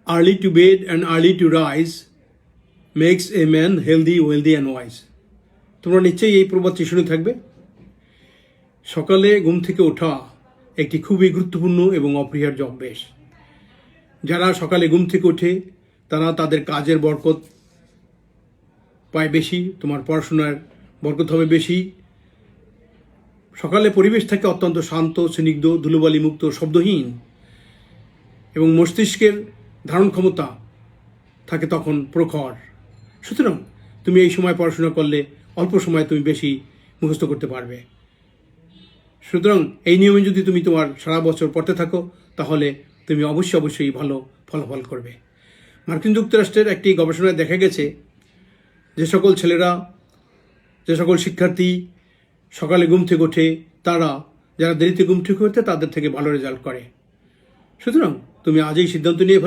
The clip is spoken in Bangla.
early to bed and early to rise makes a man healthy, wealthy and wise. তোমরা নিশ্চয়ই এই প্রবাদটি শুনে থাকবে। সকালে ঘুম থেকে ওঠা একটি খুবই গুরুত্বপূর্ণ এবং অপরিহার্য অভ্যেস। যারা সকালে ঘুম থেকে ওঠে তারা তাদের কাজের বরকত পায় বেশি, তোমার পড়াশোনার বরকত হবে বেশি। সকালে পরিবেশ থাকে অত্যন্ত শান্ত, স্নিগ্ধ, ধুলোবালি মুক্ত, শব্দহীন এবং মস্তিষ্কের ধারণ ক্ষমতা থাকে তখন প্রখর। সুতরাং তুমি এই সময় পড়াশোনা করলে অল্প সময়ে তুমি বেশি মুখস্থ করতে পারবে। সুতরাং এই নিয়মে যদি তুমি তোমার সারা বছর পড়তে থাকো তাহলে তুমি অবশ্যই ভালো ফলাফল করবে। মার্কিন যুক্তরাষ্ট্রের একটি গবেষণায় দেখা গেছে যে সকল ছেলেরা, যে সকল শিক্ষার্থী সকালে ঘুম থেকে ওঠে তারা যারা দেরিতে ঘুম থেকে ওঠে তাদের থেকে ভালো রেজাল্ট করে। সুতরাং তুমি আজই সিদ্ধান্ত নিয়ে